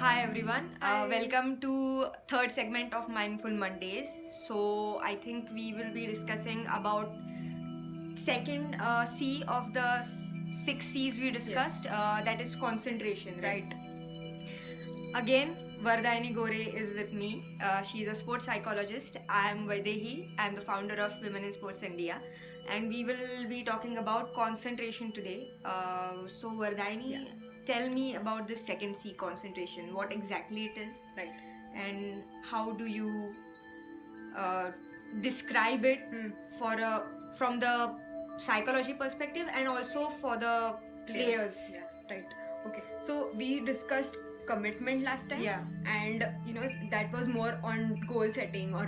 Hi everyone. Hi. Welcome to third segment of Mindful Mondays. So I think we will be discussing about second C of the six C's we discussed. That is concentration, right? Again, Vardhani Gore is with me. She's a sports psychologist. I am Vaidehi. I am the founder of Women in Sports India, and we will be talking about concentration today. So Vardhani, tell me about this second C, concentration. What exactly it is, Right. and how do you describe it from the psychology perspective and also for the players? Yeah. Right. Okay. So we discussed commitment last time. Yeah. And that was more on goal setting or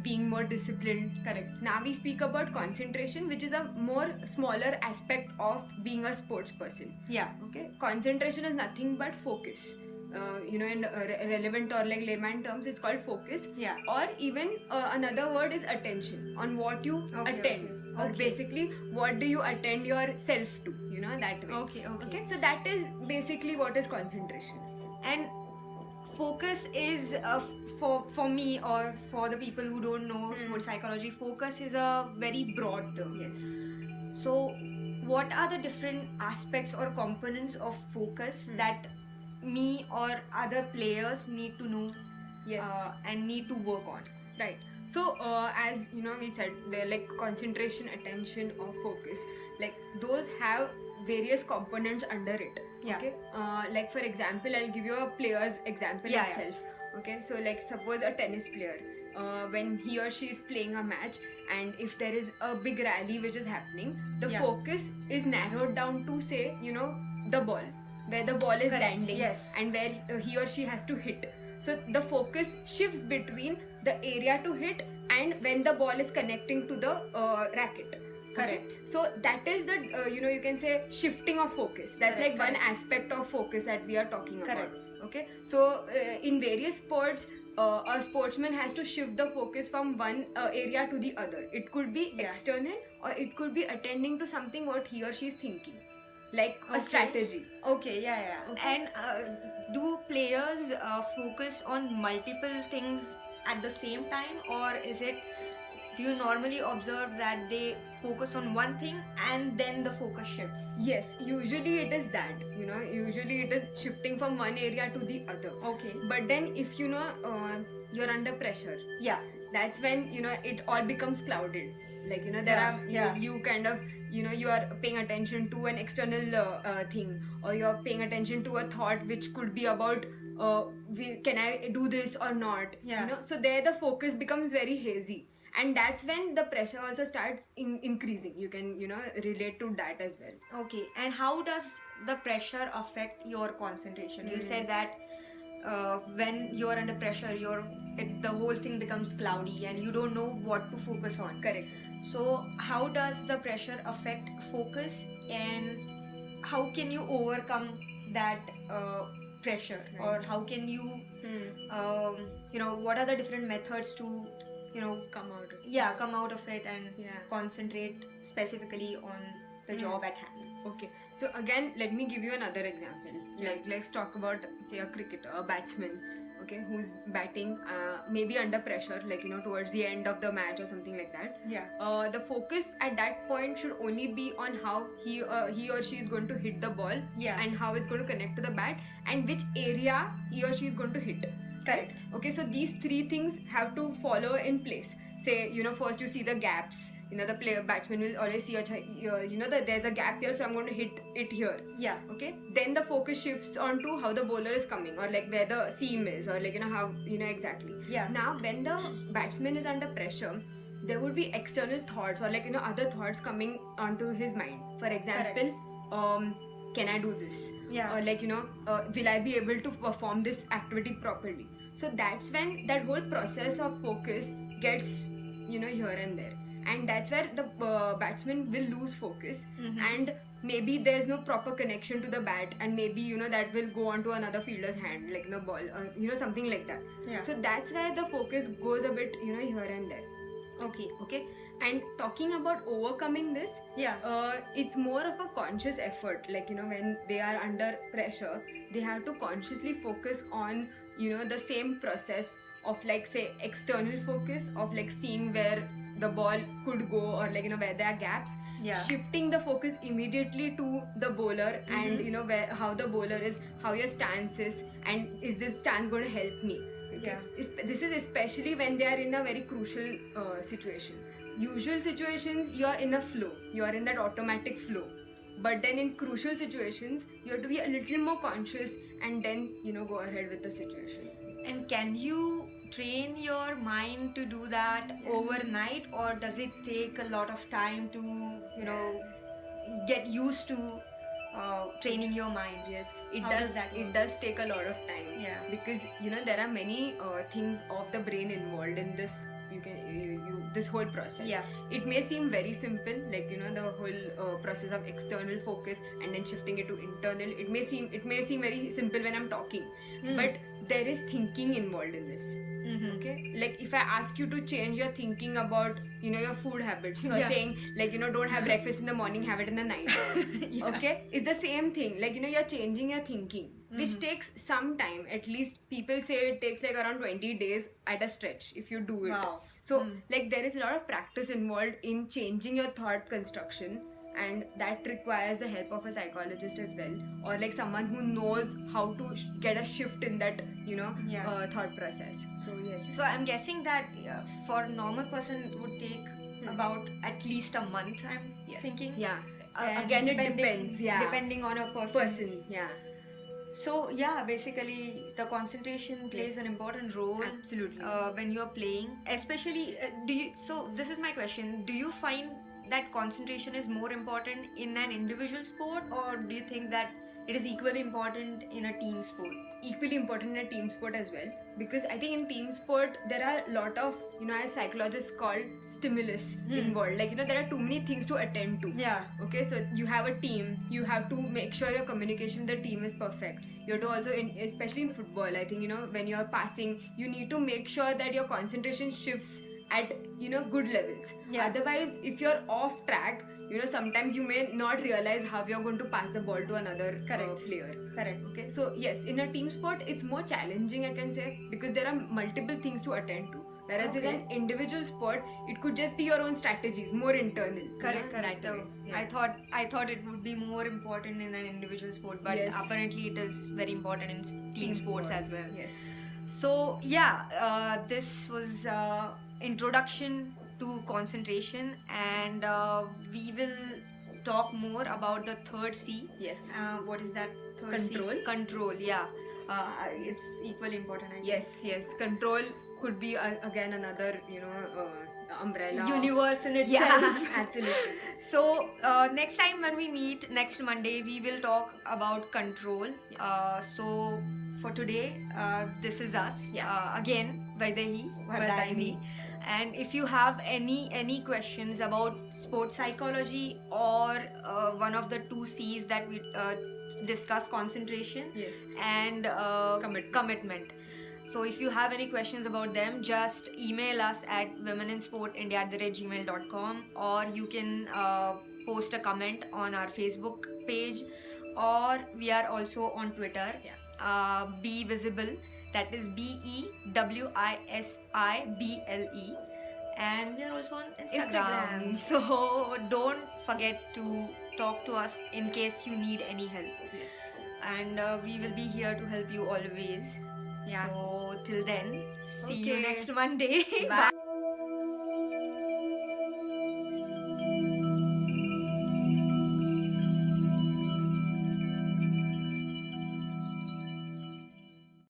being more disciplined. Correct. Now we speak about concentration, which is a more smaller aspect of being a sports person. Yeah. Okay. Concentration is nothing but focus. In relevant or like layman terms, it's called focus. Yeah. Or even another word is attention on what you attend. Or Okay. basically, what do you attend yourself to? That way. Okay. So that is basically what is concentration. And focus is for me or for the people who don't know sports psychology, focus is a very broad term. Yes. So what are the different aspects or components of focus that me or other players need to know and need to work on? Right. So as we said, they're like concentration, attention, or focus. Like those have various components under it. Yeah. Okay. Like for example, I'll give you a player's example itself. Okay. So like suppose a tennis player, when he or she is playing a match, and if there is a big rally which is happening, the focus is narrowed down to say the ball, where the ball is landing, and where he or she has to hit. So the focus shifts between the area to hit and when the ball is connecting to the racket. Correct. Okay? So that is the you can say shifting of focus. That's like one aspect of focus that we are talking about. Correct. Okay. So in various sports, a sportsman has to shift the focus from one area to the other. It could be external or it could be attending to something what he or she is thinking, like a strategy. Okay. And do players focus on multiple things at the same time, or do you normally observe that they focus on one thing and then the focus shifts? Yes, usually it is that. Usually it is shifting from one area to the other. Okay. But then if you're under pressure, that's when it all becomes clouded. Like you kind of you are paying attention to an external thing, or you're paying attention to a thought which could be about can I do this or not. So there the focus becomes very hazy, and that's when the pressure also starts increasing. You can relate to that as well. Okay. And how does the pressure affect your concentration? You said that when you're under pressure, the whole thing becomes cloudy and you don't know what to focus on. Correct. So how does the pressure affect focus, and how can you overcome that pressure, or how can you what are the different methods to come out of it. come out of it and concentrate specifically on the job at hand? Okay, so again, let me give you another example. Like let's talk about say a cricketer, a batsman, okay, who's batting maybe under pressure, like towards the end of the match or something like that. The focus at that point should only be on how he or she is going to hit the ball, and how it's going to connect to the bat, and which area he or she is going to hit. Correct. Okay, so these three things have to follow in place. Say first you see the gaps. The batsman will always see that there's a gap here, so I'm going to hit it here. Okay, then the focus shifts on to how the bowler is coming, or like where the seam is, or like how exactly. Now when the batsman is under pressure, there would be external thoughts or like other thoughts coming onto his mind. For example, can I do this? Or like will I be able to perform this activity properly? So that's when that whole process of focus gets here and there. And that's where the batsman will lose focus, and maybe there's no proper connection to the bat, and maybe that will go on to another fielder's hand, like ball, something like that. So that's where the focus goes a bit here and there. Okay. And talking about overcoming this, it's more of a conscious effort. Like, when they are under pressure, they have to consciously focus on, the same process of, like, say, external focus of, like, seeing where the ball could go, or, like, where there are gaps. Shifting the focus immediately to the bowler, and how the bowler is, how your stance is, and is this stance going to help me? This is especially when they are in a very crucial situation. Usual situations, you are in a flow, you are in that automatic flow, but then in crucial situations you have to be a little more conscious, and then go ahead with the situation. And can you train your mind to do that overnight, or does it take a lot of time to get used to training your mind? Yes, it does take a lot of time, because there are many things of the brain involved in this. This whole process. It may seem very simple, like the whole process of external focus and then shifting it to internal. It may seem very simple when I'm talking, but there is thinking involved in this. Okay, like if I ask you to change your thinking about your food habits, so saying, like, don't have breakfast in the morning, have it in the night. Okay, it's the same thing. Like, you're changing your thinking, which takes some time. At least people say it takes like around 20 days at a stretch if you do it. So like there is a lot of practice involved in changing your thought construction, and that requires the help of a psychologist as well, or like someone who knows how to get a shift in that thought process. So I'm guessing that for a normal person it would take about at least a month, I'm thinking. Again, it depends. Depending on a person. So basically the concentration plays an important role. Absolutely. When you're playing, especially so this is my question, do you find that concentration is more important in an individual sport, or do you think that it is equally important in a team sport? Equally important in a team sport as well, because I think in team sport there are a lot of as psychologists call stimulus involved. Like there are too many things to attend to. Okay, so you have a team, you have to make sure your communication with the team is perfect. You have to also, especially in football, I think when you're passing, you need to make sure that your concentration shifts at good levels. Otherwise, if you're off track, sometimes you may not realize how you're going to pass the ball to another player. Okay, so yes, in a team sport it's more challenging, I can say, because there are multiple things to attend to. Whereas in an individual sport, it could just be your own strategies, more internal. Correct. I thought it would be more important in an individual sport, but apparently it is very important in team sports as well. So this was introduction to concentration, and we will talk more about the third C. What is that? Control. Control. It's equally important. Yes. Control could be again another umbrella universe in itself. Absolutely. So next time when we meet next Monday, we will talk about control. So for today, this is us again, Vaidehi Vardayani. And if you have any questions about sports psychology or one of the two C's that we discuss, concentration and commitment. So if you have any questions about them, just email us at womeninsportindia@gmail.com, or you can post a comment on our Facebook page, or we are also on Twitter. Be Visible, that is BEWISIBLE, and we are also on Instagram. So don't forget to talk to us in case you need any help. And we will be here to help you always. So till then, see you next Monday. Bye.